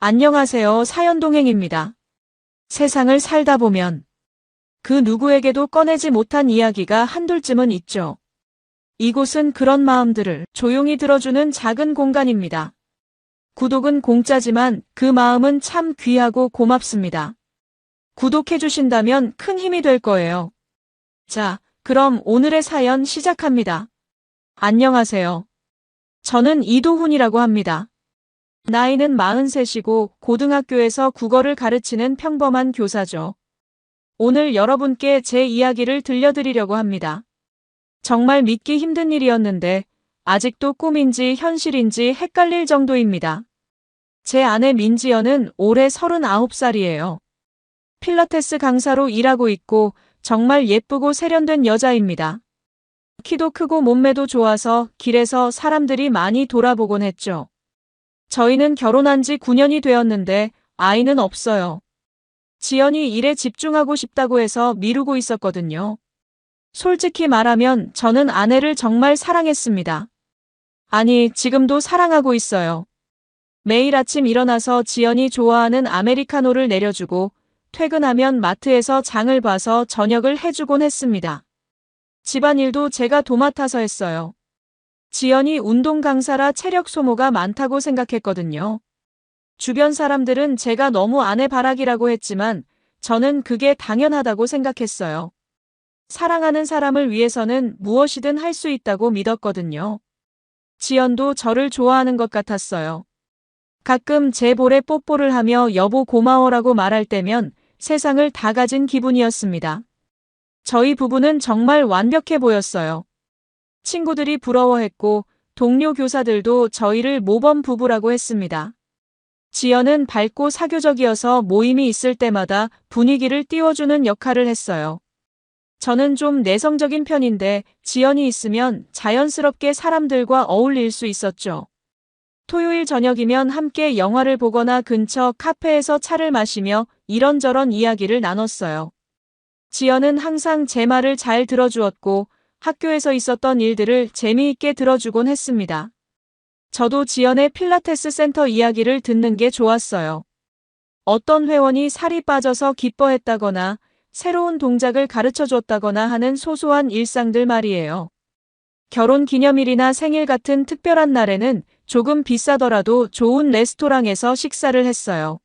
안녕하세요. 사연동행입니다. 세상을 살다 보면 그 누구에게도 꺼내지 못한 이야기가 한둘쯤은 있죠. 이곳은 그런 마음들을 조용히 들어주는 작은 공간입니다. 구독은 공짜지만 그 마음은 참 귀하고 고맙습니다. 구독해주신다면 큰 힘이 될 거예요. 자, 그럼 오늘의 사연 시작합니다. 안녕하세요. 저는 이도훈이라고 합니다. 나이는 43이고 고등학교에서 국어를 가르치는 평범한 교사죠. 오늘 여러분께 제 이야기를 들려드리려고 합니다. 정말 믿기 힘든 일이었는데 아직도 꿈인지 현실인지 헷갈릴 정도입니다. 제 아내 민지연은 올해 39살이에요. 필라테스 강사로 일하고 있고 정말 예쁘고 세련된 여자입니다. 키도 크고 몸매도 좋아서 길에서 사람들이 많이 돌아보곤 했죠. 저희는 결혼한 지 9년이 되었는데 아이는 없어요. 지연이 일에 집중하고 싶다고 해서 미루고 있었거든요. 솔직히 말하면 저는 아내를 정말 사랑했습니다. 아니, 지금도 사랑하고 있어요. 매일 아침 일어나서 지연이 좋아하는 아메리카노를 내려주고 퇴근하면 마트에서 장을 봐서 저녁을 해주곤 했습니다. 집안일도 제가 도맡아서 했어요. 지연이 운동 강사라 체력 소모가 많다고 생각했거든요. 주변 사람들은 제가 너무 아내 바라기라고 했지만 저는 그게 당연하다고 생각했어요. 사랑하는 사람을 위해서는 무엇이든 할 수 있다고 믿었거든요. 지연도 저를 좋아하는 것 같았어요. 가끔 제 볼에 뽀뽀를 하며 여보 고마워라고 말할 때면 세상을 다 가진 기분이었습니다. 저희 부부는 정말 완벽해 보였어요. 친구들이 부러워했고 동료 교사들도 저희를 모범 부부라고 했습니다. 지연은 밝고 사교적이어서 모임이 있을 때마다 분위기를 띄워주는 역할을 했어요. 저는 좀 내성적인 편인데 지연이 있으면 자연스럽게 사람들과 어울릴 수 있었죠. 토요일 저녁이면 함께 영화를 보거나 근처 카페에서 차를 마시며 이런저런 이야기를 나눴어요. 지연은 항상 제 말을 잘 들어주었고 학교에서 있었던 일들을 재미있게 들어주곤 했습니다. 저도 지연의 필라테스 센터 이야기를 듣는 게 좋았어요. 어떤 회원이 살이 빠져서 기뻐했다거나 새로운 동작을 가르쳐줬다거나 하는 소소한 일상들 말이에요. 결혼 기념일이나 생일 같은 특별한 날에는 조금 비싸더라도 좋은 레스토랑에서 식사를 했어요.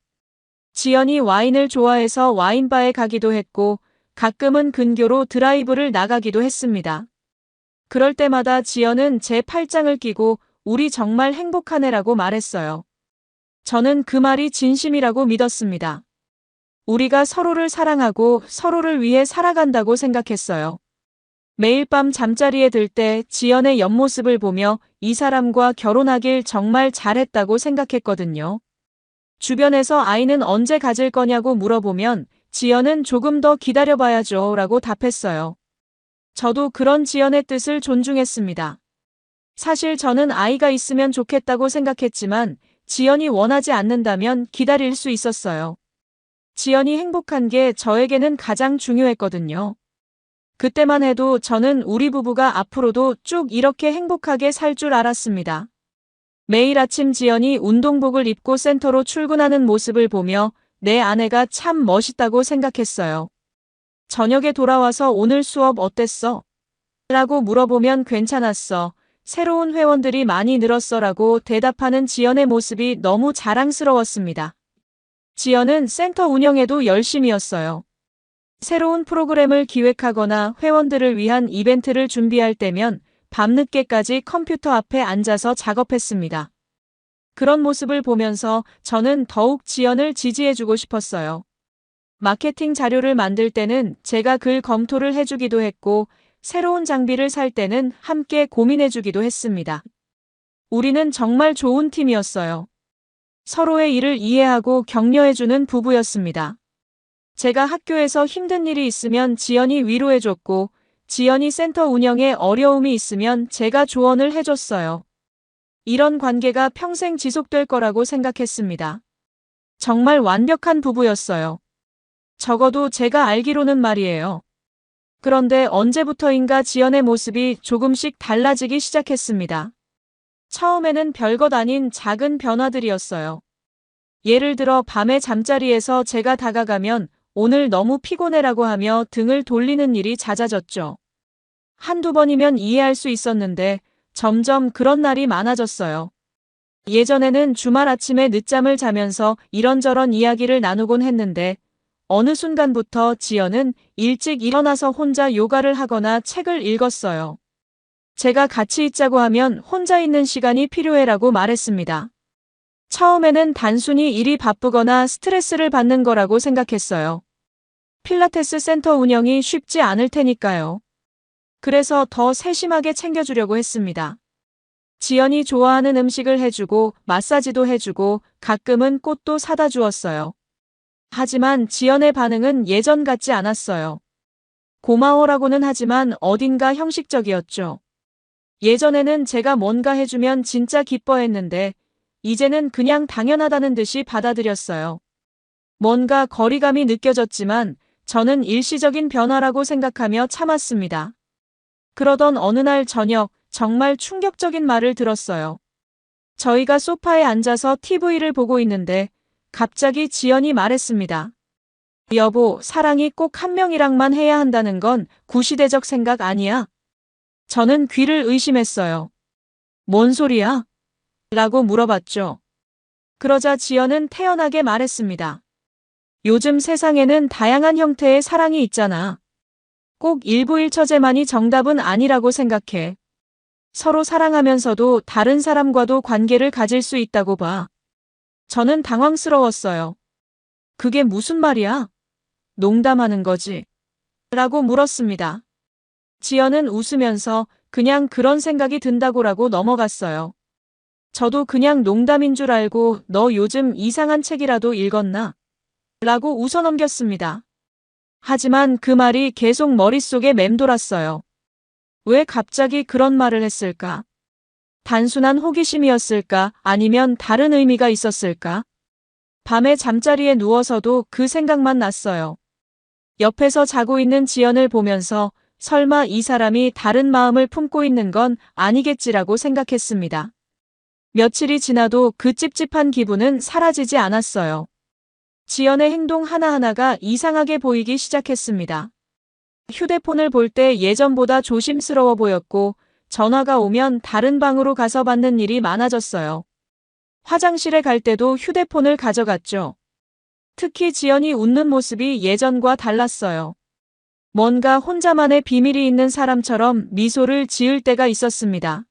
지연이 와인을 좋아해서 와인바에 가기도 했고 가끔은 근교로 드라이브를 나가기도 했습니다. 그럴 때마다 지연은 제 팔짱을 끼고 우리 정말 행복한 애라고 말했어요. 저는 그 말이 진심이라고 믿었습니다. 우리가 서로를 사랑하고 서로를 위해 살아간다고 생각했어요. 매일 밤 잠자리에 들 때 지연의 옆모습을 보며 이 사람과 결혼하길 정말 잘했다고 생각했거든요. 주변에서 아이는 언제 가질 거냐고 물어보면 지연은 조금 더 기다려봐야죠 라고 답했어요. 저도 그런 지연의 뜻을 존중했습니다. 사실 저는 아이가 있으면 좋겠다고 생각했지만 지연이 원하지 않는다면 기다릴 수 있었어요. 지연이 행복한 게 저에게는 가장 중요했거든요. 그때만 해도 저는 우리 부부가 앞으로도 쭉 이렇게 행복하게 살 줄 알았습니다. 매일 아침 지연이 운동복을 입고 센터로 출근하는 모습을 보며 내 아내가 참 멋있다고 생각했어요. 저녁에 돌아와서 오늘 수업 어땠어? 라고 물어보면 괜찮았어. 새로운 회원들이 많이 늘었어 라고 대답하는 지연의 모습이 너무 자랑스러웠습니다. 지연은 센터 운영에도 열심이었어요. 새로운 프로그램을 기획하거나 회원들을 위한 이벤트를 준비할 때면 밤늦게까지 컴퓨터 앞에 앉아서 작업했습니다. 그런 모습을 보면서 저는 더욱 지연을 지지해주고 싶었어요. 마케팅 자료를 만들 때는 제가 글 검토를 해주기도 했고 새로운 장비를 살 때는 함께 고민해주기도 했습니다. 우리는 정말 좋은 팀이었어요. 서로의 일을 이해하고 격려해주는 부부였습니다. 제가 학교에서 힘든 일이 있으면 지연이 위로해줬고 지연이 센터 운영에 어려움이 있으면 제가 조언을 해줬어요. 이런 관계가 평생 지속될 거라고 생각했습니다. 정말 완벽한 부부였어요. 적어도 제가 알기로는 말이에요. 그런데 언제부터인가 지연의 모습이 조금씩 달라지기 시작했습니다. 처음에는 별것 아닌 작은 변화들이었어요. 예를 들어 밤에 잠자리에서 제가 다가가면 오늘 너무 피곤해라고 하며 등을 돌리는 일이 잦아졌죠. 한두 번이면 이해할 수 있었는데 점점 그런 날이 많아졌어요. 예전에는 주말 아침에 늦잠을 자면서 이런저런 이야기를 나누곤 했는데 어느 순간부터 지연은 일찍 일어나서 혼자 요가를 하거나 책을 읽었어요. 제가 같이 있자고 하면 혼자 있는 시간이 필요해라고 말했습니다. 처음에는 단순히 일이 바쁘거나 스트레스를 받는 거라고 생각했어요. 필라테스 센터 운영이 쉽지 않을 테니까요. 그래서 더 세심하게 챙겨주려고 했습니다. 지연이 좋아하는 음식을 해주고 마사지도 해주고 가끔은 꽃도 사다 주었어요. 하지만 지연의 반응은 예전 같지 않았어요. 고마워라고는 하지만 어딘가 형식적이었죠. 예전에는 제가 뭔가 해주면 진짜 기뻐했는데 이제는 그냥 당연하다는 듯이 받아들였어요. 뭔가 거리감이 느껴졌지만 저는 일시적인 변화라고 생각하며 참았습니다. 그러던 어느 날 저녁 정말 충격적인 말을 들었어요. 저희가 소파에 앉아서 TV를 보고 있는데 갑자기 지연이 말했습니다. 여보, 사랑이 꼭 한 명이랑만 해야 한다는 건 구시대적 생각 아니야? 저는 귀를 의심했어요. 뭔 소리야? 라고 물어봤죠. 그러자 지연은 태연하게 말했습니다. 요즘 세상에는 다양한 형태의 사랑이 있잖아. 꼭 일부일처제만이 정답은 아니라고 생각해. 서로 사랑하면서도 다른 사람과도 관계를 가질 수 있다고 봐. 저는 당황스러웠어요. 그게 무슨 말이야? 농담하는 거지? 라고 물었습니다. 지연은 웃으면서 그냥 그런 생각이 든다고라고 넘어갔어요. 저도 그냥 농담인 줄 알고 너 요즘 이상한 책이라도 읽었나? 라고 웃어넘겼습니다. 하지만 그 말이 계속 머릿속에 맴돌았어요. 왜 갑자기 그런 말을 했을까? 단순한 호기심이었을까? 아니면 다른 의미가 있었을까? 밤에 잠자리에 누워서도 그 생각만 났어요. 옆에서 자고 있는 지연을 보면서 설마 이 사람이 다른 마음을 품고 있는 건 아니겠지라고 생각했습니다. 며칠이 지나도 그 찝찝한 기분은 사라지지 않았어요. 지연의 행동 하나하나가 이상하게 보이기 시작했습니다. 휴대폰을 볼 때 예전보다 조심스러워 보였고 전화가 오면 다른 방으로 가서 받는 일이 많아졌어요. 화장실에 갈 때도 휴대폰을 가져갔죠. 특히 지연이 웃는 모습이 예전과 달랐어요. 뭔가 혼자만의 비밀이 있는 사람처럼 미소를 지을 때가 있었습니다.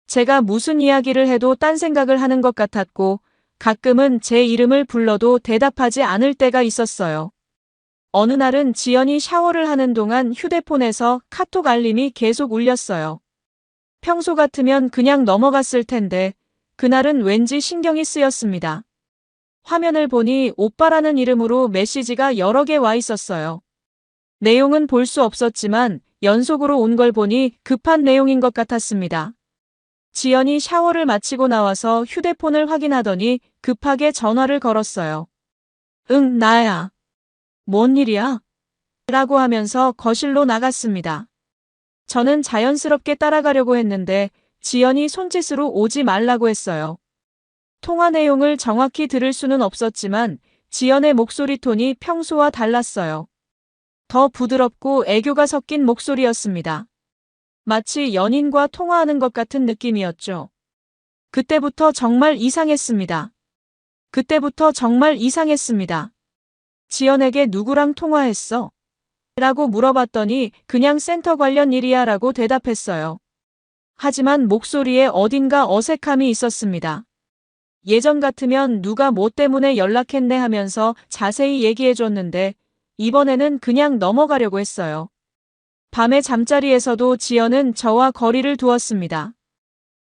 제가 무슨 이야기를 해도 딴 생각을 하는 것 같았고 가끔은 제 이름을 불러도 대답하지 않을 때가 있었어요. 어느 날은 지연이 샤워를 하는 동안 휴대폰에서 카톡 알림이 계속 울렸어요. 평소 같으면 그냥 넘어갔을 텐데 그날은 왠지 신경이 쓰였습니다. 화면을 보니 오빠라는 이름으로 메시지가 여러 개 와 있었어요. 내용은 볼 수 없었지만 연속으로 온 걸 보니 급한 내용인 것 같았습니다. 지연이 샤워를 마치고 나와서 휴대폰을 확인하더니 급하게 전화를 걸었어요. 응, 나야. 뭔 일이야? 라고 하면서 거실로 나갔습니다. 저는 자연스럽게 따라가려고 했는데 지연이 손짓으로 오지 말라고 했어요. 통화 내용을 정확히 들을 수는 없었지만 지연의 목소리 톤이 평소와 달랐어요. 더 부드럽고 애교가 섞인 목소리였습니다. 마치 연인과 통화하는 것 같은 느낌이었죠. 그때부터 정말 이상했습니다. 지연에게 누구랑 통화했어? 라고 물어봤더니 그냥 센터 관련 일이야 라고 대답했어요. 하지만 목소리에 어딘가 어색함이 있었습니다. 예전 같으면 누가 뭐 때문에 연락했네 하면서 자세히 얘기해줬는데 이번에는 그냥 넘어가려고 했어요. 밤에 잠자리에서도 지연은 저와 거리를 두었습니다.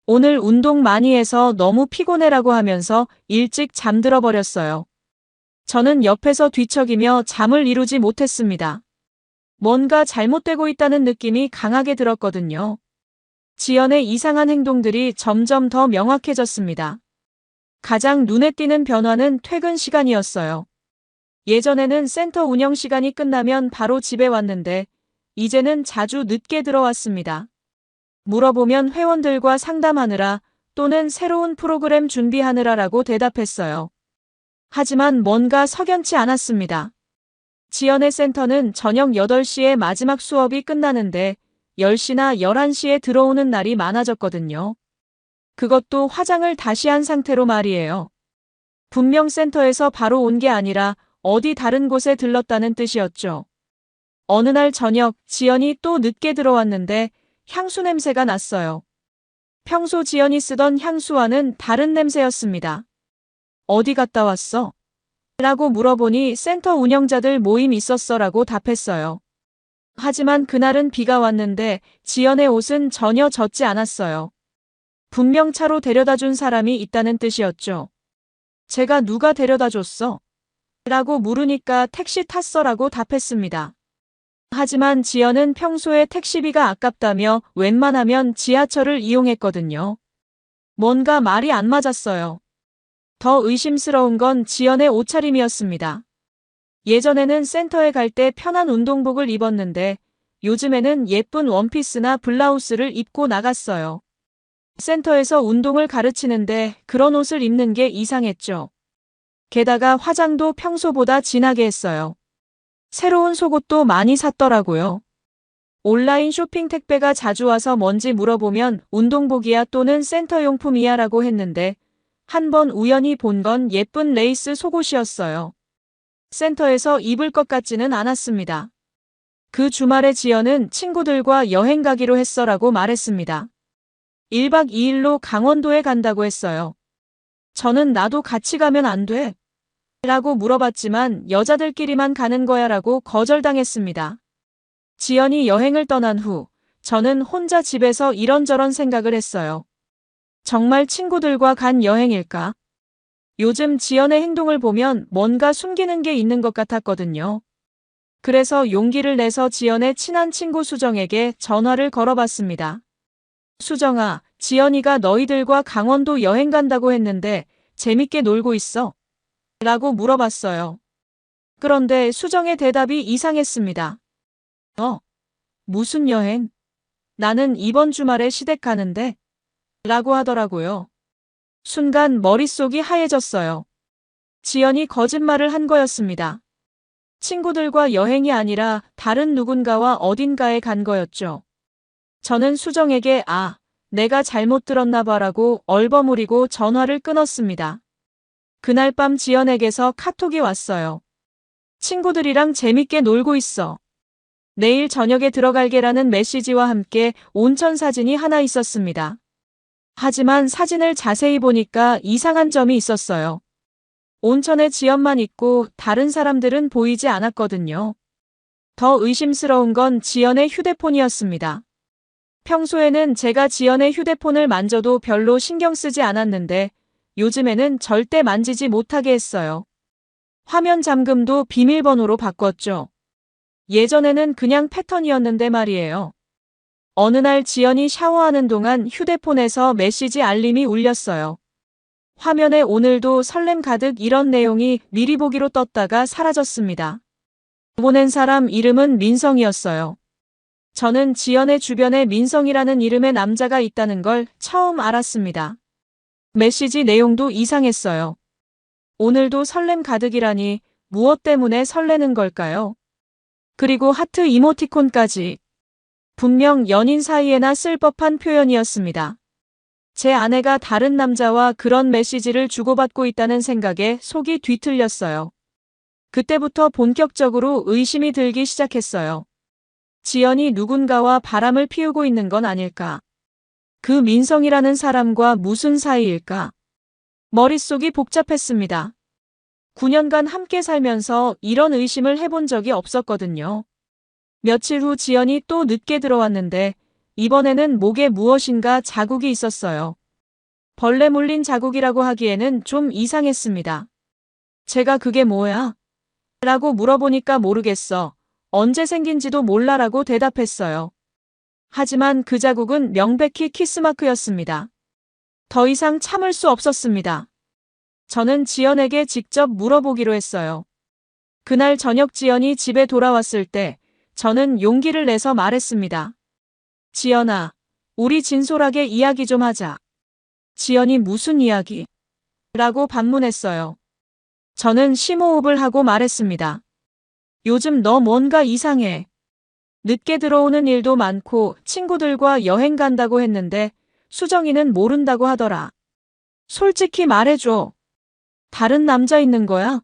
오늘 운동 많이 해서 너무 피곤해라고 하면서 일찍 잠들어 버렸어요. 저는 옆에서 뒤척이며 잠을 이루지 못했습니다. 뭔가 잘못되고 있다는 느낌이 강하게 들었거든요. 지연의 이상한 행동들이 점점 더 명확해졌습니다. 가장 눈에 띄는 변화는 퇴근 시간이었어요. 예전에는 센터 운영 시간이 끝나면 바로 집에 왔는데 이제는 자주 늦게 들어왔습니다. 물어보면 회원들과 상담하느라 또는 새로운 프로그램 준비하느라라고 대답했어요. 하지만 뭔가 석연치 않았습니다. 지연의 센터는 저녁 8시에 마지막 수업이 끝나는데 10시나 11시에 들어오는 날이 많아졌거든요. 그것도 화장을 다시 한 상태로 말이에요. 분명 센터에서 바로 온 게 아니라 어디 다른 곳에 들렀다는 뜻이었죠. 어느 날 저녁 지연이 또 늦게 들어왔는데 향수 냄새가 났어요. 평소 지연이 쓰던 향수와는 다른 냄새였습니다. 어디 갔다 왔어? 라고 물어보니 센터 운영자들 모임 있었어 라고 답했어요. 하지만 그날은 비가 왔는데 지연의 옷은 전혀 젖지 않았어요. 분명 차로 데려다 준 사람이 있다는 뜻이었죠. 제가 누가 데려다 줬어? 라고 물으니까 택시 탔어 라고 답했습니다. 하지만 지연은 평소에 택시비가 아깝다며 웬만하면 지하철을 이용했거든요. 뭔가 말이 안 맞았어요. 더 의심스러운 건 지연의 옷차림이었습니다. 예전에는 센터에 갈 때 편한 운동복을 입었는데 요즘에는 예쁜 원피스나 블라우스를 입고 나갔어요. 센터에서 운동을 가르치는데 그런 옷을 입는 게 이상했죠. 게다가 화장도 평소보다 진하게 했어요. 새로운 속옷도 많이 샀더라고요. 온라인 쇼핑 택배가 자주 와서 뭔지 물어보면 운동복이야 또는 센터용품이야 라고 했는데 한 번 우연히 본 건 예쁜 레이스 속옷이었어요. 센터에서 입을 것 같지는 않았습니다. 그 주말에 지연은 친구들과 여행 가기로 했어 라고 말했습니다. 1박 2일로 강원도에 간다고 했어요. 저는 나도 같이 가면 안 돼? 라고 물어봤지만 여자들끼리만 가는 거야 라고 거절당했습니다. 지연이 여행을 떠난 후 저는 혼자 집에서 이런저런 생각을 했어요. 정말 친구들과 간 여행일까? 요즘 지연의 행동을 보면 뭔가 숨기는 게 있는 것 같았거든요. 그래서 용기를 내서 지연의 친한 친구 수정에게 전화를 걸어봤습니다. 수정아, 지연이가 너희들과 강원도 여행 간다고 했는데 재밌게 놀고 있어? 라고 물어봤어요. 그런데 수정의 대답이 이상했습니다. 무슨 여행? 나는 이번 주말에 시댁 가는데? 라고 하더라고요. 순간 머릿속이 하얘졌어요. 지연이 거짓말을 한 거였습니다. 친구들과 여행이 아니라 다른 누군가와 어딘가에 간 거였죠. 저는 수정에게 내가 잘못 들었나 봐라고 얼버무리고 전화를 끊었습니다. 그날 밤 지연에게서 카톡이 왔어요. 친구들이랑 재밌게 놀고 있어. 내일 저녁에 들어갈게라는 메시지와 함께 온천 사진이 하나 있었습니다. 하지만 사진을 자세히 보니까 이상한 점이 있었어요. 온천에 지연만 있고 다른 사람들은 보이지 않았거든요. 더 의심스러운 건 지연의 휴대폰이었습니다. 평소에는 제가 지연의 휴대폰을 만져도 별로 신경 쓰지 않았는데 요즘에는 절대 만지지 못하게 했어요. 화면 잠금도 비밀번호로 바꿨죠. 예전에는 그냥 패턴이었는데 말이에요. 어느 날 지연이 샤워하는 동안 휴대폰에서 메시지 알림이 울렸어요. 화면에 오늘도 설렘 가득 이런 내용이 미리 보기로 떴다가 사라졌습니다. 보낸 사람 이름은 민성이었어요. 저는 지연의 주변에 민성이라는 이름의 남자가 있다는 걸 처음 알았습니다. 메시지 내용도 이상했어요. 오늘도 설렘 가득이라니 무엇 때문에 설레는 걸까요? 그리고 하트 이모티콘까지. 분명 연인 사이에나 쓸 법한 표현이었습니다. 제 아내가 다른 남자와 그런 메시지를 주고받고 있다는 생각에 속이 뒤틀렸어요. 그때부터 본격적으로 의심이 들기 시작했어요. 지연이 누군가와 바람을 피우고 있는 건 아닐까? 그 민성이라는 사람과 무슨 사이일까? 머릿속이 복잡했습니다. 9년간 함께 살면서 이런 의심을 해본 적이 없었거든요. 며칠 후 지연이 또 늦게 들어왔는데 이번에는 목에 무엇인가 자국이 있었어요. 벌레 물린 자국이라고 하기에는 좀 이상했습니다. 제가 그게 뭐야? 라고 물어보니까 모르겠어. 언제 생긴지도 몰라라고 대답했어요. 하지만 그 자국은 명백히 키스마크였습니다. 더 이상 참을 수 없었습니다. 저는 지연에게 직접 물어보기로 했어요. 그날 저녁 지연이 집에 돌아왔을 때 저는 용기를 내서 말했습니다. 지연아, 우리 진솔하게 이야기 좀 하자. 지연이 무슨 이야기? 라고 반문했어요. 저는 심호흡을 하고 말했습니다. 요즘 너 뭔가 이상해. 늦게 들어오는 일도 많고 친구들과 여행 간다고 했는데 수정이는 모른다고 하더라. 솔직히 말해줘. 다른 남자 있는 거야?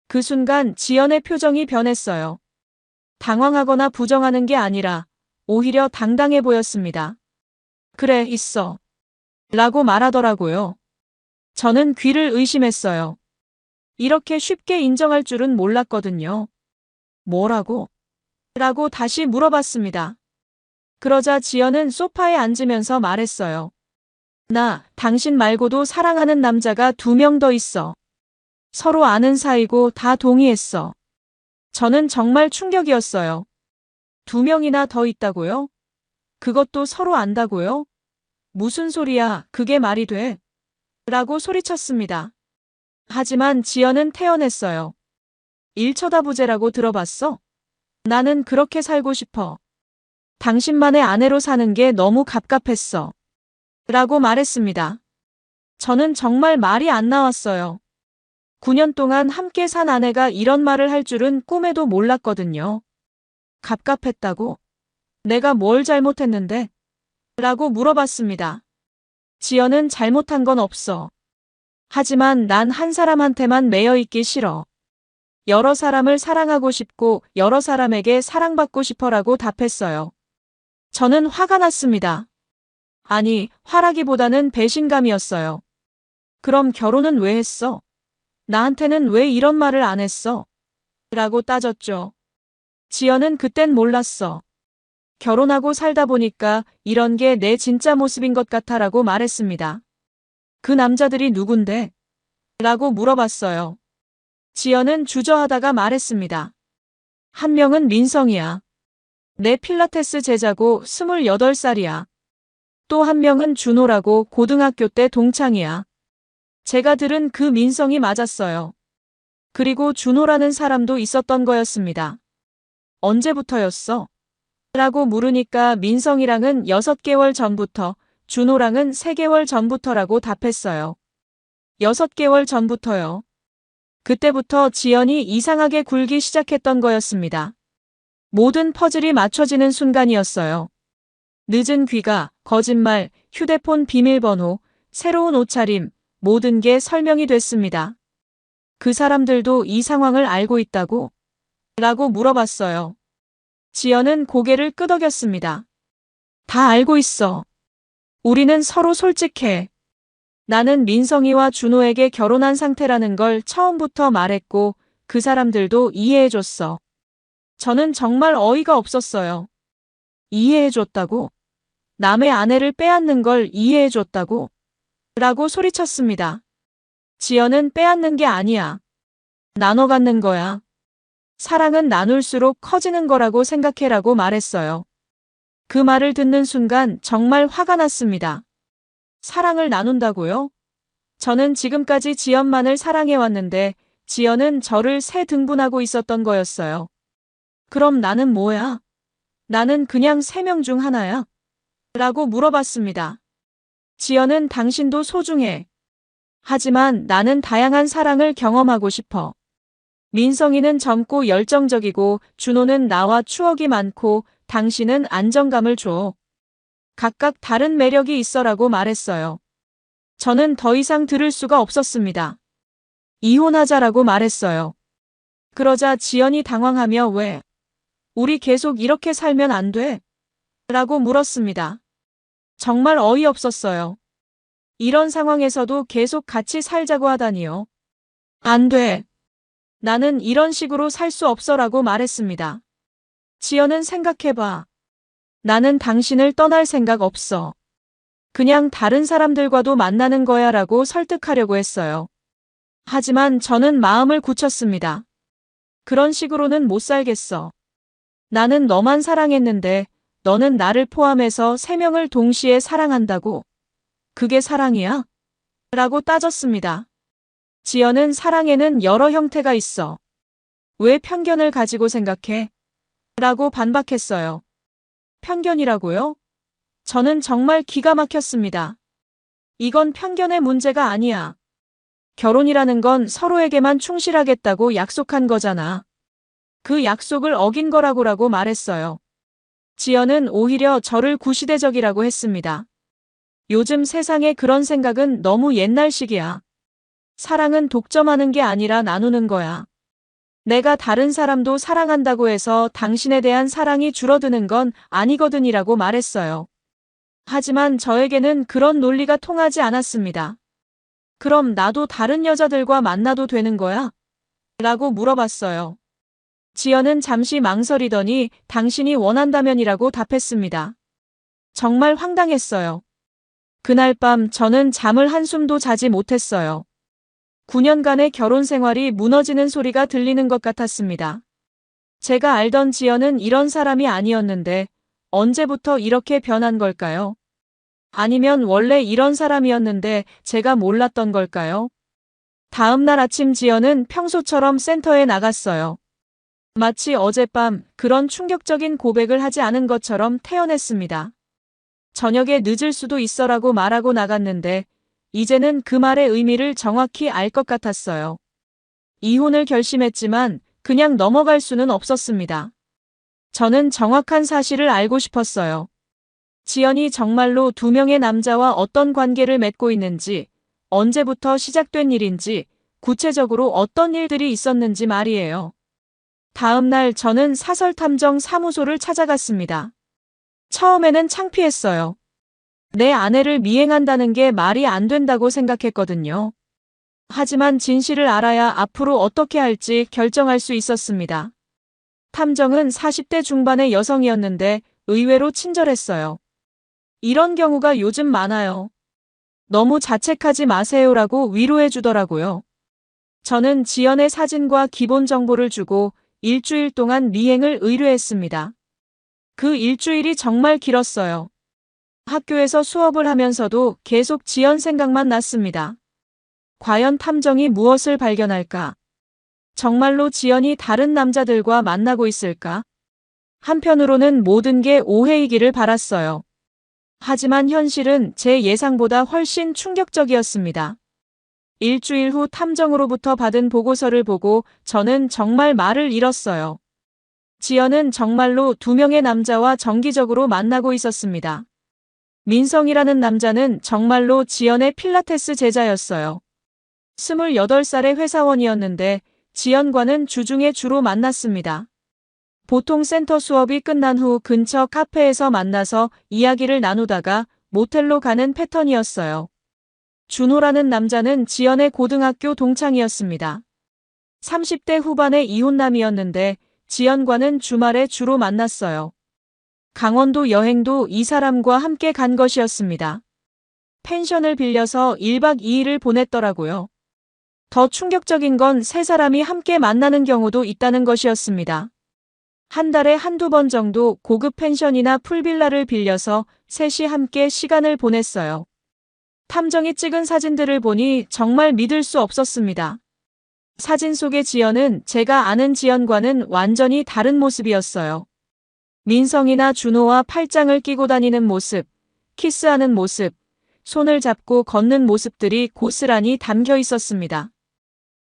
그 순간 지연의 표정이 변했어요. 당황하거나 부정하는 게 아니라 오히려 당당해 보였습니다. 그래, 있어. 라고 말하더라고요. 저는 귀를 의심했어요. 이렇게 쉽게 인정할 줄은 몰랐거든요. 뭐라고? 라고 다시 물어봤습니다. 그러자 지연은 소파에 앉으면서 말했어요. 나 당신 말고도 사랑하는 남자가 2명 더 있어. 서로 아는 사이고 다 동의했어. 저는 정말 충격이었어요. 2명이나 더 있다고요? 그것도 서로 안다고요? 무슨 소리야, 그게 말이 돼? 라고 소리쳤습니다. 하지만 지연은 태연했어요. 일처다부재라고 들어봤어? 나는 그렇게 살고 싶어. 당신만의 아내로 사는 게 너무 갑갑했어. 라고 말했습니다. 저는 정말 말이 안 나왔어요. 9년 동안 함께 산 아내가 이런 말을 할 줄은 꿈에도 몰랐거든요. 갑갑했다고? 내가 뭘 잘못했는데? 라고 물어봤습니다. 지연은 잘못한 건 없어. 하지만 난 한 사람한테만 매여 있기 싫어. 여러 사람을 사랑하고 싶고 여러 사람에게 사랑받고 싶어라고 답했어요. 저는 화가 났습니다. 아니, 화라기보다는 배신감이었어요. 그럼 결혼은 왜 했어? 나한테는 왜 이런 말을 안 했어? 라고 따졌죠. 지연은 그땐 몰랐어. 결혼하고 살다 보니까 이런 게 내 진짜 모습인 것 같아라고 말했습니다. 그 남자들이 누군데? 라고 물어봤어요. 지연은 주저하다가 말했습니다. 한 명은 민성이야. 내 필라테스 제자고 28살이야. 또 한 명은 준호라고 고등학교 때 동창이야. 제가 들은 그 민성이 맞았어요. 그리고 준호라는 사람도 있었던 거였습니다. 언제부터였어? 라고 물으니까 민성이랑은 6개월 전부터, 준호랑은 3개월 전부터라고 답했어요. 6개월 전부터요. 그때부터 지연이 이상하게 굴기 시작했던 거였습니다. 모든 퍼즐이 맞춰지는 순간이었어요. 늦은 귀가, 거짓말, 휴대폰 비밀번호, 새로운 옷차림, 모든 게 설명이 됐습니다. 그 사람들도 이 상황을 알고 있다고? 라고 물어봤어요. 지연은 고개를 끄덕였습니다. 다 알고 있어. 우리는 서로 솔직해. 나는 민성이와 준호에게 결혼한 상태라는 걸 처음부터 말했고 그 사람들도 이해해줬어. 저는 정말 어이가 없었어요. 이해해줬다고? 남의 아내를 빼앗는 걸 이해해줬다고? 라고 소리쳤습니다. 지연은 빼앗는 게 아니야. 나눠 갖는 거야. 사랑은 나눌수록 커지는 거라고 생각해라고 말했어요. 그 말을 듣는 순간 정말 화가 났습니다. 사랑을 나눈다고요? 저는 지금까지 지연만을 사랑해왔는데 지연은 저를 새 등분하고 있었던 거였어요. 그럼 나는 뭐야? 나는 그냥 3명 중 하나야? 라고 물어봤습니다. 지연은 당신도 소중해. 하지만 나는 다양한 사랑을 경험하고 싶어. 민성이는 젊고 열정적이고 준호는 나와 추억이 많고 당신은 안정감을 줘. 각각 다른 매력이 있어라고 말했어요. 저는 더 이상 들을 수가 없었습니다. 이혼하자라고 말했어요. 그러자 지연이 당황하며 왜? 우리 계속 이렇게 살면 안 돼? 라고 물었습니다. 정말 어이없었어요. 이런 상황에서도 계속 같이 살자고 하다니요. 안 돼. 나는 이런 식으로 살 수 없어라고 말했습니다. 지연은 생각해봐. 나는 당신을 떠날 생각 없어. 그냥 다른 사람들과도 만나는 거야 라고 설득하려고 했어요. 하지만 저는 마음을 굳혔습니다. 그런 식으로는 못 살겠어. 나는 너만 사랑했는데 너는 나를 포함해서 3명을 동시에 사랑한다고? 그게 사랑이야? 라고 따졌습니다. 지연은 사랑에는 여러 형태가 있어. 왜 편견을 가지고 생각해? 라고 반박했어요. 편견이라고요? 저는 정말 기가 막혔습니다. 이건 편견의 문제가 아니야. 결혼이라는 건 서로에게만 충실하겠다고 약속한 거잖아. 그 약속을 어긴 거라고 말했어요. 지연은 오히려 저를 구시대적이라고 했습니다. 요즘 세상에 그런 생각은 너무 옛날식이야. 사랑은 독점하는 게 아니라 나누는 거야. 내가 다른 사람도 사랑한다고 해서 당신에 대한 사랑이 줄어드는 건 아니거든이라고 말했어요. 하지만 저에게는 그런 논리가 통하지 않았습니다. 그럼 나도 다른 여자들과 만나도 되는 거야? 라고 물어봤어요. 지연은 잠시 망설이더니 당신이 원한다면이라고 답했습니다. 정말 황당했어요. 그날 밤 저는 잠을 한숨도 자지 못했어요. 9년간의 결혼 생활이 무너지는 소리가 들리는 것 같았습니다. 제가 알던 지연은 이런 사람이 아니었는데 언제부터 이렇게 변한 걸까요? 아니면 원래 이런 사람이었는데 제가 몰랐던 걸까요? 다음 날 아침 지연은 평소처럼 센터에 나갔어요. 마치 어젯밤 그런 충격적인 고백을 하지 않은 것처럼 태연했습니다. 저녁에 늦을 수도 있어라고 말하고 나갔는데 이제는 그 말의 의미를 정확히 알 것 같았어요. 이혼을 결심했지만 그냥 넘어갈 수는 없었습니다. 저는 정확한 사실을 알고 싶었어요. 지연이 정말로 2명의 남자와 어떤 관계를 맺고 있는지, 언제부터 시작된 일인지, 구체적으로 어떤 일들이 있었는지 말이에요. 다음 날 저는 사설탐정 사무소를 찾아갔습니다. 처음에는 창피했어요. 내 아내를 미행한다는 게 말이 안 된다고 생각했거든요. 하지만 진실을 알아야 앞으로 어떻게 할지 결정할 수 있었습니다. 탐정은 40대 중반의 여성이었는데 의외로 친절했어요. 이런 경우가 요즘 많아요. 너무 자책하지 마세요라고 위로해 주더라고요. 저는 지연의 사진과 기본 정보를 주고 일주일 동안 미행을 의뢰했습니다. 그 일주일이 정말 길었어요. 학교에서 수업을 하면서도 계속 지연 생각만 났습니다. 과연 탐정이 무엇을 발견할까? 정말로 지연이 다른 남자들과 만나고 있을까? 한편으로는 모든 게 오해이기를 바랐어요. 하지만 현실은 제 예상보다 훨씬 충격적이었습니다. 일주일 후 탐정으로부터 받은 보고서를 보고 저는 정말 말을 잃었어요. 지연은 정말로 2명의 남자와 정기적으로 만나고 있었습니다. 민성이라는 남자는 정말로 지연의 필라테스 제자였어요. 28살의 회사원이었는데 지연과는 주중에 주로 만났습니다. 보통 센터 수업이 끝난 후 근처 카페에서 만나서 이야기를 나누다가 모텔로 가는 패턴이었어요. 준호라는 남자는 지연의 고등학교 동창이었습니다. 30대 후반의 이혼남이었는데 지연과는 주말에 주로 만났어요. 강원도 여행도 이 사람과 함께 간 것이었습니다. 펜션을 빌려서 1박 2일을 보냈더라고요. 더 충격적인 건 3사람이 함께 만나는 경우도 있다는 것이었습니다. 한 달에 한두 번 정도 고급 펜션이나 풀빌라를 빌려서 셋이 함께 시간을 보냈어요. 탐정이 찍은 사진들을 보니 정말 믿을 수 없었습니다. 사진 속의 지연은 제가 아는 지연과는 완전히 다른 모습이었어요. 민성이나 준호와 팔짱을 끼고 다니는 모습, 키스하는 모습, 손을 잡고 걷는 모습들이 고스란히 담겨 있었습니다.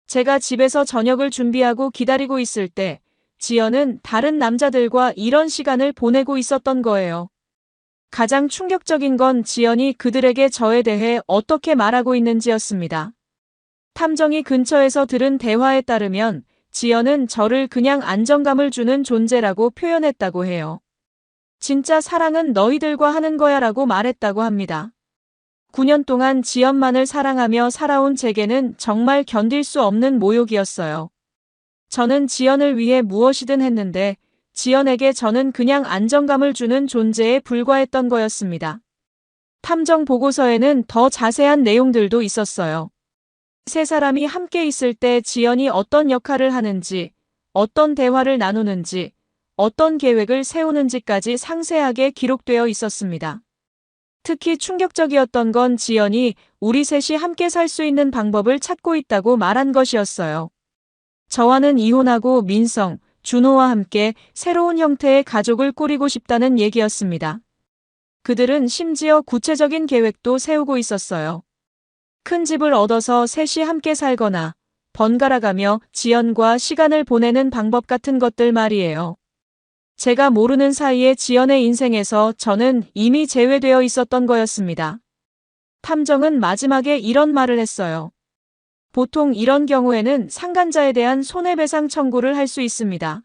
제가 집에서 저녁을 준비하고 기다리고 있을 때 지연은 다른 남자들과 이런 시간을 보내고 있었던 거예요. 가장 충격적인 건 지연이 그들에게 저에 대해 어떻게 말하고 있는지였습니다. 탐정이 근처에서 들은 대화에 따르면 지연은 저를 그냥 안정감을 주는 존재라고 표현했다고 해요. 진짜 사랑은 너희들과 하는 거야 라고 말했다고 합니다. 9년 동안 지연만을 사랑하며 살아온 제게는 정말 견딜 수 없는 모욕이었어요. 저는 지연을 위해 무엇이든 했는데 지연에게 저는 그냥 안정감을 주는 존재에 불과했던 거였습니다. 탐정 보고서에는 더 자세한 내용들도 있었어요. 3사람이 함께 있을 때 지연이 어떤 역할을 하는지, 어떤 대화를 나누는지, 어떤 계획을 세우는지까지 상세하게 기록되어 있었습니다. 특히 충격적이었던 건 지연이 우리 셋이 함께 살 수 있는 방법을 찾고 있다고 말한 것이었어요. 저와는 이혼하고 민성, 준호와 함께 새로운 형태의 가족을 꾸리고 싶다는 얘기였습니다. 그들은 심지어 구체적인 계획도 세우고 있었어요. 큰 집을 얻어서 셋이 함께 살거나 번갈아가며 지연과 시간을 보내는 방법 같은 것들 말이에요. 제가 모르는 사이에 지연의 인생에서 저는 이미 제외되어 있었던 거였습니다. 탐정은 마지막에 이런 말을 했어요. 보통 이런 경우에는 상간자에 대한 손해배상 청구를 할 수 있습니다.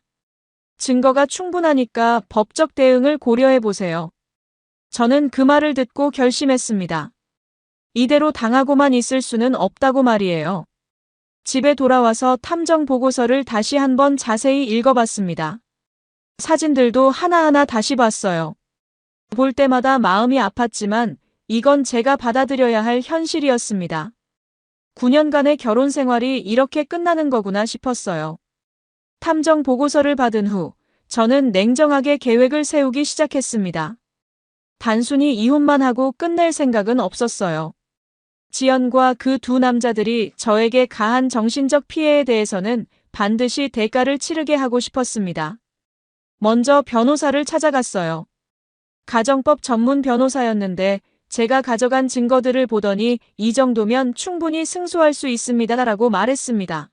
증거가 충분하니까 법적 대응을 고려해 보세요. 저는 그 말을 듣고 결심했습니다. 이대로 당하고만 있을 수는 없다고 말이에요. 집에 돌아와서 탐정 보고서를 다시 한번 자세히 읽어봤습니다. 사진들도 하나하나 다시 봤어요. 볼 때마다 마음이 아팠지만 이건 제가 받아들여야 할 현실이었습니다. 9년간의 결혼 생활이 이렇게 끝나는 거구나 싶었어요. 탐정 보고서를 받은 후 저는 냉정하게 계획을 세우기 시작했습니다. 단순히 이혼만 하고 끝낼 생각은 없었어요. 지연과 그 두 남자들이 저에게 가한 정신적 피해에 대해서는 반드시 대가를 치르게 하고 싶었습니다. 먼저 변호사를 찾아갔어요. 가정법 전문 변호사였는데 제가 가져간 증거들을 보더니 이 정도면 충분히 승소할 수 있습니다라고 말했습니다.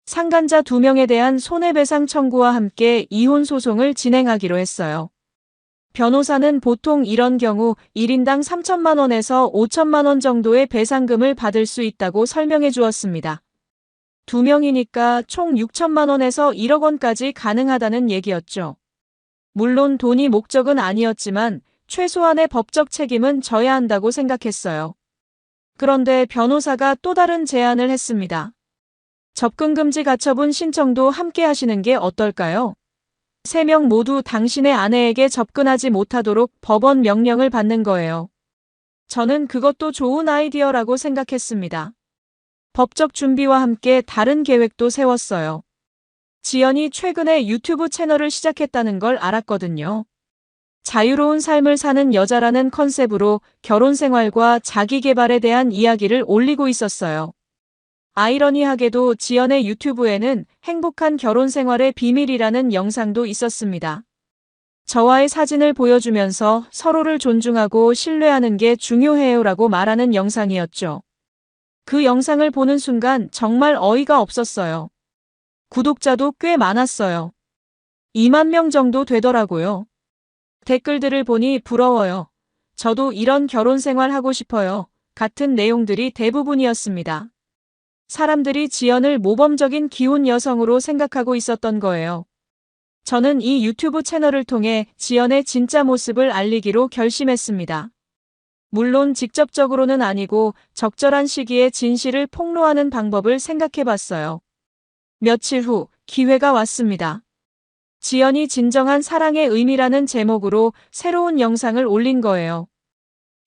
상간자 2명에 대한 손해배상 청구와 함께 이혼 소송을 진행하기로 했어요. 변호사는 보통 이런 경우 1인당 3천만 원에서 5천만 원 정도의 배상금을 받을 수 있다고 설명해 주었습니다. 2명이니까 총 6천만 원에서 1억 원까지 가능하다는 얘기였죠. 물론 돈이 목적은 아니었지만 최소한의 법적 책임은 져야 한다고 생각했어요. 그런데 변호사가 또 다른 제안을 했습니다. 접근금지 가처분 신청도 함께 하시는 게 어떨까요? 3명 모두 당신의 아내에게 접근하지 못하도록 법원 명령을 받는 거예요. 저는 그것도 좋은 아이디어라고 생각했습니다. 법적 준비와 함께 다른 계획도 세웠어요. 지연이 최근에 유튜브 채널을 시작했다는 걸 알았거든요. 자유로운 삶을 사는 여자라는 컨셉으로 결혼 생활과 자기 개발에 대한 이야기를 올리고 있었어요. 아이러니하게도 지연의 유튜브에는 행복한 결혼 생활의 비밀이라는 영상도 있었습니다. 저와의 사진을 보여주면서 서로를 존중하고 신뢰하는 게 중요해요라고 말하는 영상이었죠. 그 영상을 보는 순간 정말 어이가 없었어요. 구독자도 꽤 많았어요. 2만 명 정도 되더라고요. 댓글들을 보니 부러워요. 저도 이런 결혼 생활 하고 싶어요. 같은 내용들이 대부분이었습니다. 사람들이 지연을 모범적인 기혼 여성으로 생각하고 있었던 거예요. 저는 이 유튜브 채널을 통해 지연의 진짜 모습을 알리기로 결심했습니다. 물론 직접적으로는 아니고 적절한 시기에 진실을 폭로하는 방법을 생각해봤어요. 며칠 후 기회가 왔습니다. 지연이 진정한 사랑의 의미라는 제목으로 새로운 영상을 올린 거예요.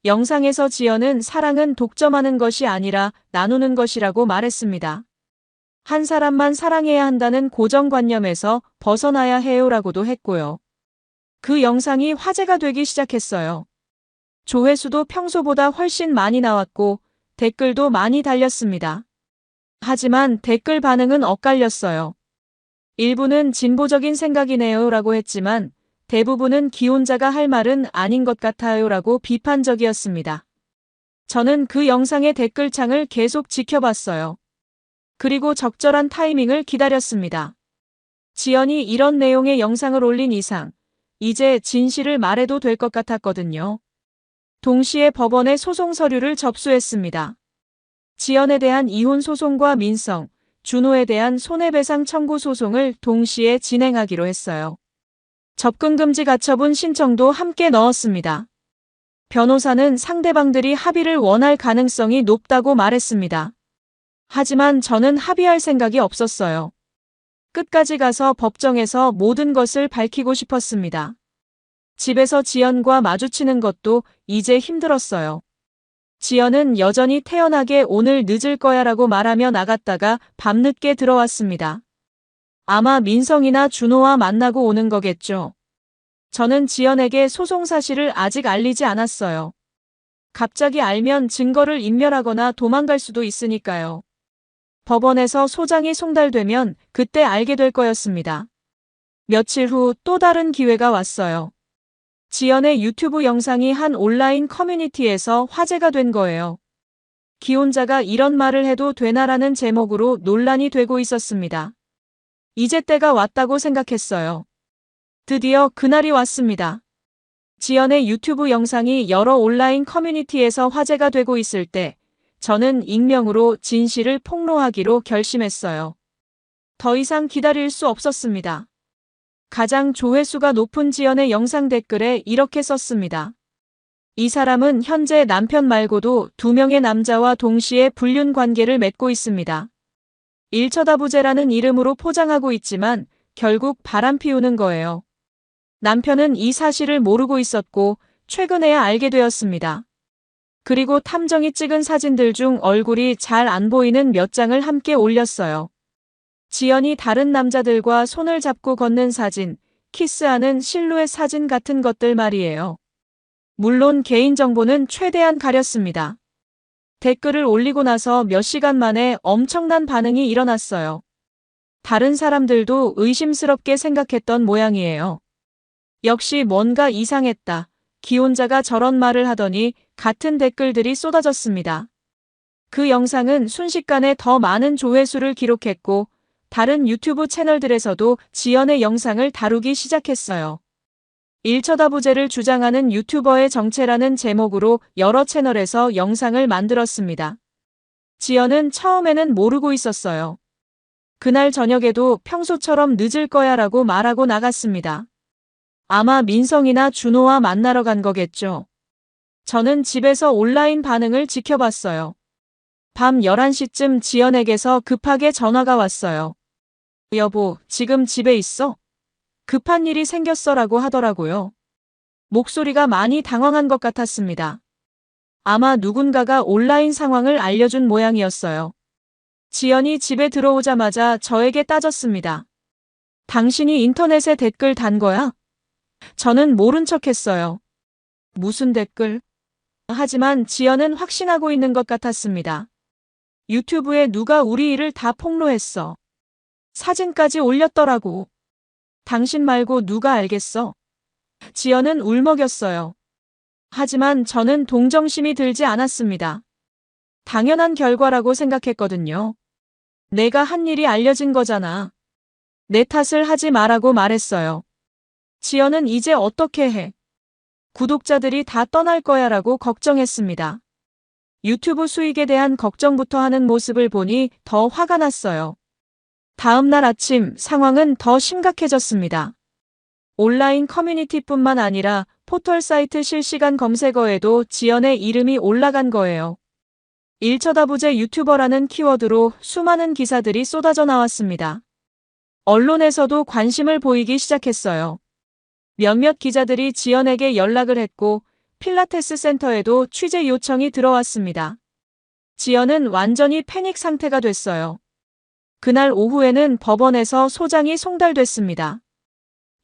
영상에서 지연은 사랑은 독점하는 것이 아니라 나누는 것이라고 말했습니다. 한 사람만 사랑해야 한다는 고정관념에서 벗어나야 해요라고도 했고요. 그 영상이 화제가 되기 시작했어요. 조회수도 평소보다 훨씬 많이 나왔고 댓글도 많이 달렸습니다. 하지만 댓글 반응은 엇갈렸어요. 일부는 진보적인 생각이네요 라고 했지만 대부분은 기혼자가 할 말은 아닌 것 같아요 라고 비판적이었습니다. 저는 그 영상의 댓글창을 계속 지켜봤어요. 그리고 적절한 타이밍을 기다렸습니다. 지연이 이런 내용의 영상을 올린 이상 이제 진실을 말해도 될 것 같았거든요. 동시에 법원에 소송 서류를 접수했습니다. 지연에 대한 이혼 소송과 민성, 준호에 대한 손해배상 청구 소송을 동시에 진행하기로 했어요. 접근금지 가처분 신청도 함께 넣었습니다. 변호사는 상대방들이 합의를 원할 가능성이 높다고 말했습니다. 하지만 저는 합의할 생각이 없었어요. 끝까지 가서 법정에서 모든 것을 밝히고 싶었습니다. 집에서 지연과 마주치는 것도 이제 힘들었어요. 지연은 여전히 태연하게 오늘 늦을 거야 라고 말하며 나갔다가 밤늦게 들어왔습니다. 아마 민성이나 준호와 만나고 오는 거겠죠. 저는 지연에게 소송 사실을 아직 알리지 않았어요. 갑자기 알면 증거를 인멸하거나 도망갈 수도 있으니까요. 법원에서 소장이 송달되면 그때 알게 될 거였습니다. 며칠 후 또 다른 기회가 왔어요. 지연의 유튜브 영상이 한 온라인 커뮤니티에서 화제가 된 거예요. 기혼자가 이런 말을 해도 되나라는 제목으로 논란이 되고 있었습니다. 이제 때가 왔다고 생각했어요. 드디어 그날이 왔습니다. 지연의 유튜브 영상이 여러 온라인 커뮤니티에서 화제가 되고 있을 때 저는 익명으로 진실을 폭로하기로 결심했어요. 더 이상 기다릴 수 없었습니다. 가장 조회수가 높은 지연의 영상 댓글에 이렇게 썼습니다. 이 사람은 현재 남편 말고도 2명의 남자와 동시에 불륜 관계를 맺고 있습니다. 일처다부재라는 이름으로 포장하고 있지만 결국 바람 피우는 거예요. 남편은 이 사실을 모르고 있었고 최근에야 알게 되었습니다. 그리고 탐정이 찍은 사진들 중 얼굴이 잘 안 보이는 몇 장을 함께 올렸어요. 지연이 다른 남자들과 손을 잡고 걷는 사진, 키스하는 실루엣 사진 같은 것들 말이에요. 물론 개인정보는 최대한 가렸습니다. 댓글을 올리고 나서 몇 시간 만에 엄청난 반응이 일어났어요. 다른 사람들도 의심스럽게 생각했던 모양이에요. 역시 뭔가 이상했다. 기혼자가 저런 말을 하더니 같은 댓글들이 쏟아졌습니다. 그 영상은 순식간에 더 많은 조회수를 기록했고 다른 유튜브 채널들에서도 지연의 영상을 다루기 시작했어요. 일처다부재를 주장하는 유튜버의 정체라는 제목으로 여러 채널에서 영상을 만들었습니다. 지연은 처음에는 모르고 있었어요. 그날 저녁에도 평소처럼 늦을 거야 라고 말하고 나갔습니다. 아마 민성이나 준호와 만나러 간 거겠죠. 저는 집에서 온라인 반응을 지켜봤어요. 밤 11시쯤 지연에게서 급하게 전화가 왔어요. 여보, 지금 집에 있어? 급한 일이 생겼어라고 하더라고요. 목소리가 많이 당황한 것 같았습니다. 아마 누군가가 온라인 상황을 알려준 모양이었어요. 지연이 집에 들어오자마자 저에게 따졌습니다. 당신이 인터넷에 댓글 단 거야? 저는 모른 척했어요. 무슨 댓글? 하지만 지연은 확신하고 있는 것 같았습니다. 유튜브에 누가 우리 일을 다 폭로했어. 사진까지 올렸더라고. 당신 말고 누가 알겠어? 지연은 울먹였어요. 하지만 저는 동정심이 들지 않았습니다. 당연한 결과라고 생각했거든요. 내가 한 일이 알려진 거잖아. 내 탓을 하지 말라고 말했어요. 지연은 이제 어떻게 해? 구독자들이 다 떠날 거야 라고 걱정했습니다. 유튜브 수익에 대한 걱정부터 하는 모습을 보니 더 화가 났어요. 다음 날 아침 상황은 더 심각해졌습니다. 온라인 커뮤니티뿐만 아니라 포털 사이트 실시간 검색어에도 지연의 이름이 올라간 거예요. 일처다부재 유튜버라는 키워드로 수많은 기사들이 쏟아져 나왔습니다. 언론에서도 관심을 보이기 시작했어요. 몇몇 기자들이 지연에게 연락을 했고 필라테스 센터에도 취재 요청이 들어왔습니다. 지연은 완전히 패닉 상태가 됐어요. 그날 오후에는 법원에서 소장이 송달됐습니다.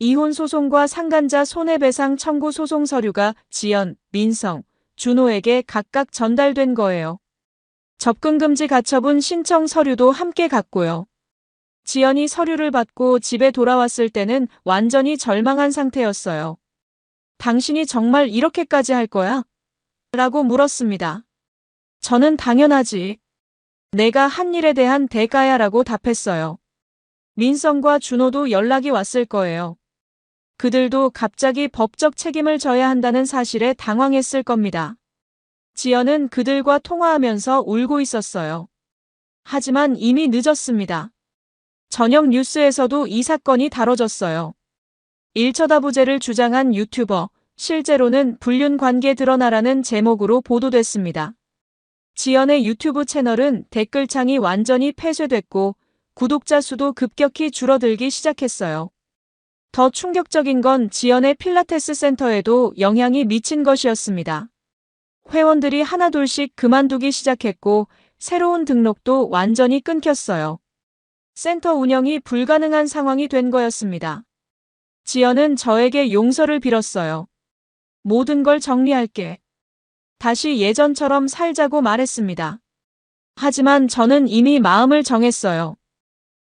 이혼 소송과 상간자 손해배상 청구 소송 서류가 지연, 민성, 준호에게 각각 전달된 거예요. 접근금지 가처분 신청 서류도 함께 갔고요. 지연이 서류를 받고 집에 돌아왔을 때는 완전히 절망한 상태였어요. 당신이 정말 이렇게까지 할 거야? 라고 물었습니다. 저는 당연하지. 내가 한 일에 대한 대가야 라고 답했어요. 민성과 준호도 연락이 왔을 거예요. 그들도 갑자기 법적 책임을 져야 한다는 사실에 당황했을 겁니다. 지연은 그들과 통화하면서 울고 있었어요. 하지만 이미 늦었습니다. 저녁 뉴스에서도 이 사건이 다뤄졌어요. 일처다부재를 주장한 유튜버, 실제로는 불륜 관계 드러나라는 제목으로 보도됐습니다. 지연의 유튜브 채널은 댓글창이 완전히 폐쇄됐고 구독자 수도 급격히 줄어들기 시작했어요. 더 충격적인 건 지연의 필라테스 센터에도 영향이 미친 것이었습니다. 회원들이 하나둘씩 그만두기 시작했고 새로운 등록도 완전히 끊겼어요. 센터 운영이 불가능한 상황이 된 거였습니다. 지연은 저에게 용서를 빌었어요. 모든 걸 정리할게. 다시 예전처럼 살자고 말했습니다. 하지만 저는 이미 마음을 정했어요.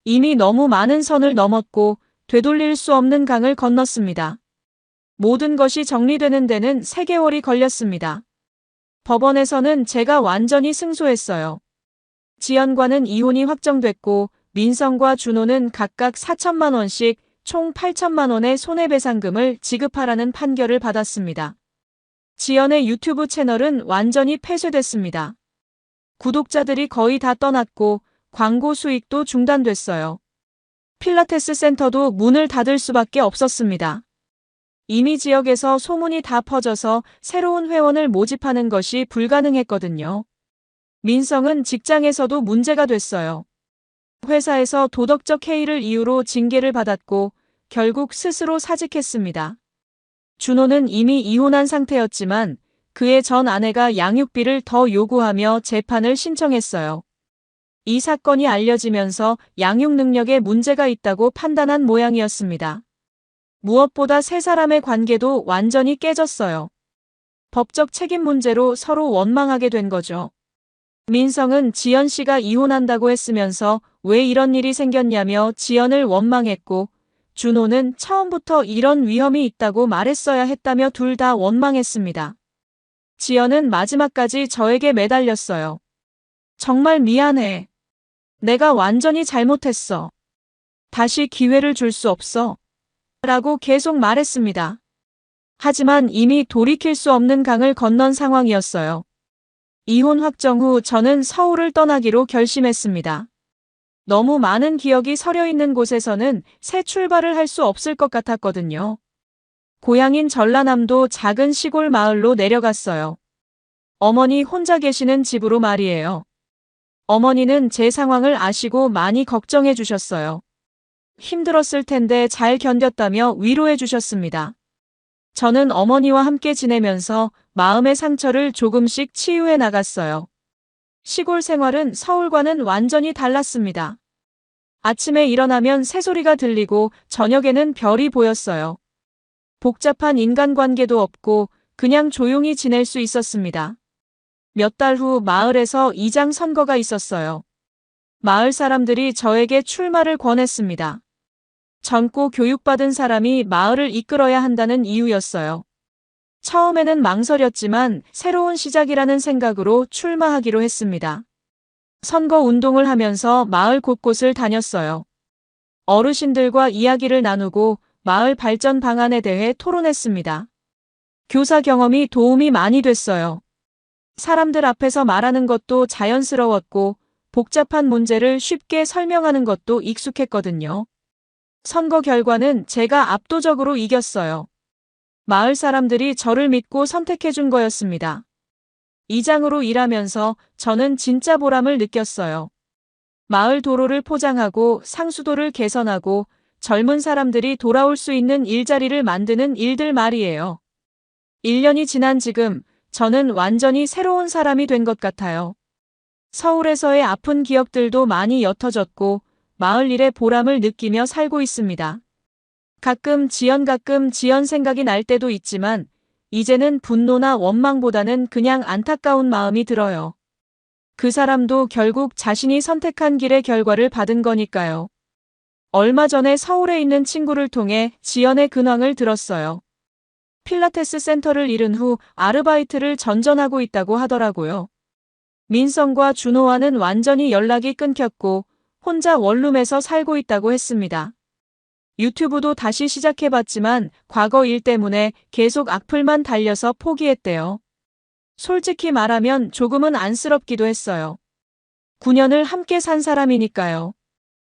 이미 너무 많은 선을 넘었고 되돌릴 수 없는 강을 건넜습니다. 모든 것이 정리되는 데는 3개월이 걸렸습니다. 법원에서는 제가 완전히 승소했어요. 지연과는 이혼이 확정됐고 민성과 준호는 각각 4천만 원씩 총 8천만 원의 손해배상금을 지급하라는 판결을 받았습니다. 지연의 유튜브 채널은 완전히 폐쇄됐습니다. 구독자들이 거의 다 떠났고 광고 수익도 중단됐어요. 필라테스 센터도 문을 닫을 수밖에 없었습니다. 이미 지역에서 소문이 다 퍼져서 새로운 회원을 모집하는 것이 불가능했거든요. 민성은 직장에서도 문제가 됐어요. 회사에서 도덕적 해이를 이유로 징계를 받았고 결국 스스로 사직했습니다. 준호는 이미 이혼한 상태였지만 그의 전 아내가 양육비를 더 요구하며 재판을 신청했어요. 이 사건이 알려지면서 양육 능력에 문제가 있다고 판단한 모양이었습니다. 무엇보다 세 사람의 관계도 완전히 깨졌어요. 법적 책임 문제로 서로 원망하게 된 거죠. 민성은 지연 씨가 이혼한다고 했으면서 왜 이런 일이 생겼냐며 지연을 원망했고 준호는 처음부터 이런 위험이 있다고 말했어야 했다며 둘 다 원망했습니다. 지연은 마지막까지 저에게 매달렸어요. 정말 미안해. 내가 완전히 잘못했어. 다시 기회를 줄 수 없어. 라고 계속 말했습니다. 하지만 이미 돌이킬 수 없는 강을 건넌 상황이었어요. 이혼 확정 후 저는 서울을 떠나기로 결심했습니다. 너무 많은 기억이 서려 있는 곳에서는 새 출발을 할 수 없을 것 같았거든요. 고향인 전라남도 작은 시골 마을로 내려갔어요. 어머니 혼자 계시는 집으로 말이에요. 어머니는 제 상황을 아시고 많이 걱정해 주셨어요. 힘들었을 텐데 잘 견뎠다며 위로해 주셨습니다. 저는 어머니와 함께 지내면서 마음의 상처를 조금씩 치유해 나갔어요. 시골 생활은 서울과는 완전히 달랐습니다. 아침에 일어나면 새소리가 들리고 저녁에는 별이 보였어요. 복잡한 인간관계도 없고 그냥 조용히 지낼 수 있었습니다. 몇 달 후 마을에서 이장 선거가 있었어요. 마을 사람들이 저에게 출마를 권했습니다. 젊고 교육받은 사람이 마을을 이끌어야 한다는 이유였어요. 처음에는 망설였지만 새로운 시작이라는 생각으로 출마하기로 했습니다. 선거 운동을 하면서 마을 곳곳을 다녔어요. 어르신들과 이야기를 나누고 마을 발전 방안에 대해 토론했습니다. 교사 경험이 도움이 많이 됐어요. 사람들 앞에서 말하는 것도 자연스러웠고 복잡한 문제를 쉽게 설명하는 것도 익숙했거든요. 선거 결과는 제가 압도적으로 이겼어요. 마을 사람들이 저를 믿고 선택해 준 거였습니다. 이장으로 일하면서 저는 진짜 보람을 느꼈어요. 마을 도로를 포장하고 상수도를 개선하고 젊은 사람들이 돌아올 수 있는 일자리를 만드는 일들 말이에요. 1년이 지난 지금 저는 완전히 새로운 사람이 된 것 같아요. 서울에서의 아픈 기억들도 많이 옅어졌고 마을 일의 보람을 느끼며 살고 있습니다. 가끔 지연 생각이 날 때도 있지만 이제는 분노나 원망보다는 그냥 안타까운 마음이 들어요. 그 사람도 결국 자신이 선택한 길의 결과를 받은 거니까요. 얼마 전에 서울에 있는 친구를 통해 지연의 근황을 들었어요. 필라테스 센터를 잃은 후 아르바이트를 전전하고 있다고 하더라고요. 민성과 준호와는 완전히 연락이 끊겼고 혼자 원룸에서 살고 있다고 했습니다. 유튜브도 다시 시작해봤지만 과거 일 때문에 계속 악플만 달려서 포기했대요. 솔직히 말하면 조금은 안쓰럽기도 했어요. 9년을 함께 산 사람이니까요.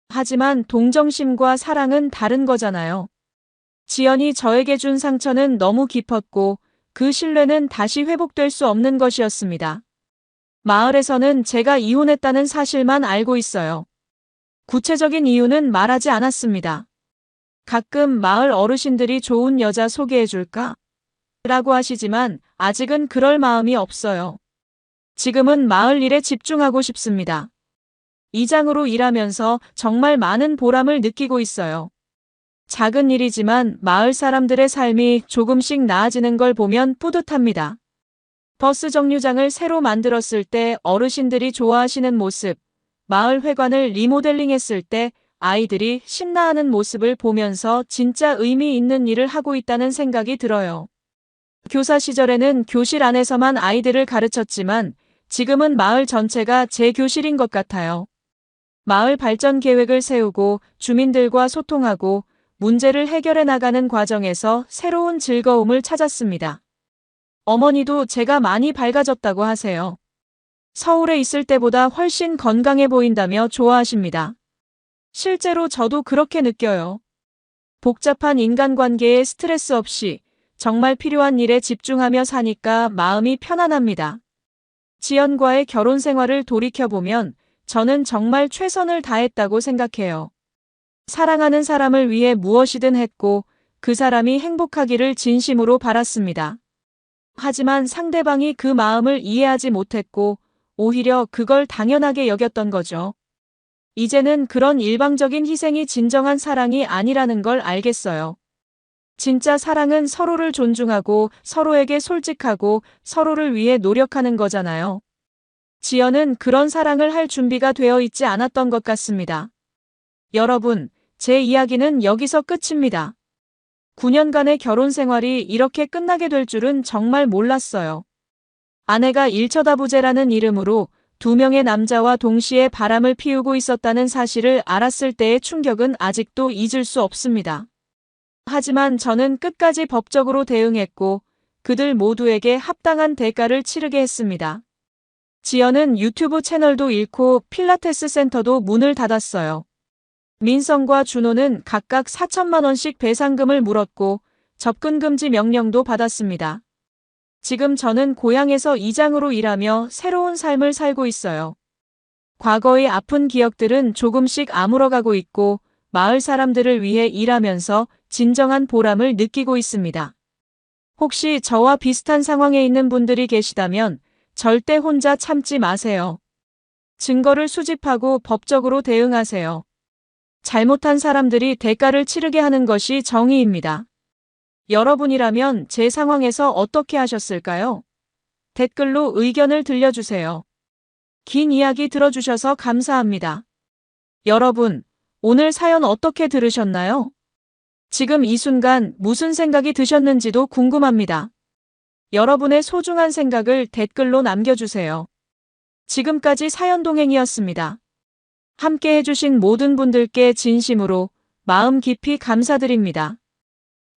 하지만 동정심과 사랑은 다른 거잖아요. 지연이 저에게 준 상처는 너무 깊었고 그 신뢰는 다시 회복될 수 없는 것이었습니다. 마을에서는 제가 이혼했다는 사실만 알고 있어요. 구체적인 이유는 말하지 않았습니다. 가끔 마을 어르신들이 좋은 여자 소개해줄까? 라고 하시지만 아직은 그럴 마음이 없어요. 지금은 마을 일에 집중하고 싶습니다. 이장으로 일하면서 정말 많은 보람을 느끼고 있어요. 작은 일이지만 마을 사람들의 삶이 조금씩 나아지는 걸 보면 뿌듯합니다. 버스 정류장을 새로 만들었을 때 어르신들이 좋아하시는 모습, 마을 회관을 리모델링했을 때 아이들이 신나하는 모습을 보면서 진짜 의미 있는 일을 하고 있다는 생각이 들어요. 교사 시절에는 교실 안에서만 아이들을 가르쳤지만 지금은 마을 전체가 제 교실인 것 같아요. 마을 발전 계획을 세우고 주민들과 소통하고 문제를 해결해 나가는 과정에서 새로운 즐거움을 찾았습니다. 어머니도 제가 많이 밝아졌다고 하세요. 서울에 있을 때보다 훨씬 건강해 보인다며 좋아하십니다. 실제로 저도 그렇게 느껴요. 복잡한 인간관계에 스트레스 없이 정말 필요한 일에 집중하며 사니까 마음이 편안합니다. 지연과의 결혼 생활을 돌이켜보면 저는 정말 최선을 다했다고 생각해요. 사랑하는 사람을 위해 무엇이든 했고 그 사람이 행복하기를 진심으로 바랐습니다. 하지만 상대방이 그 마음을 이해하지 못했고 오히려 그걸 당연하게 여겼던 거죠. 이제는 그런 일방적인 희생이 진정한 사랑이 아니라는 걸 알겠어요. 진짜 사랑은 서로를 존중하고 서로에게 솔직하고 서로를 위해 노력하는 거잖아요. 지연은 그런 사랑을 할 준비가 되어 있지 않았던 것 같습니다. 여러분, 제 이야기는 여기서 끝입니다. 9년간의 결혼 생활이 이렇게 끝나게 될 줄은 정말 몰랐어요. 아내가 일처다부재라는 이름으로 2명의 남자와 동시에 바람을 피우고 있었다는 사실을 알았을 때의 충격은 아직도 잊을 수 없습니다. 하지만 저는 끝까지 법적으로 대응했고 그들 모두에게 합당한 대가를 치르게 했습니다. 지연은 유튜브 채널도 잃고 필라테스 센터도 문을 닫았어요. 민성과 준호는 각각 4천만 원씩 배상금을 물었고 접근 금지 명령도 받았습니다. 지금 저는 고향에서 이장으로 일하며 새로운 삶을 살고 있어요. 과거의 아픈 기억들은 조금씩 아물어가고 있고 마을 사람들을 위해 일하면서 진정한 보람을 느끼고 있습니다. 혹시 저와 비슷한 상황에 있는 분들이 계시다면 절대 혼자 참지 마세요. 증거를 수집하고 법적으로 대응하세요. 잘못한 사람들이 대가를 치르게 하는 것이 정의입니다. 여러분이라면 제 상황에서 어떻게 하셨을까요? 댓글로 의견을 들려주세요. 긴 이야기 들어주셔서 감사합니다. 여러분, 오늘 사연 어떻게 들으셨나요? 지금 이 순간 무슨 생각이 드셨는지도 궁금합니다. 여러분의 소중한 생각을 댓글로 남겨주세요. 지금까지 사연동행이었습니다. 함께 해주신 모든 분들께 진심으로 마음 깊이 감사드립니다.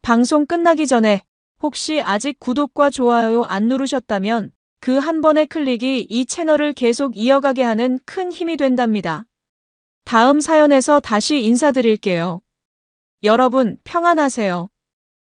방송 끝나기 전에 혹시 아직 구독과 좋아요 안 누르셨다면 그 한 번의 클릭이 이 채널을 계속 이어가게 하는 큰 힘이 된답니다. 다음 사연에서 다시 인사드릴게요. 여러분 평안하세요.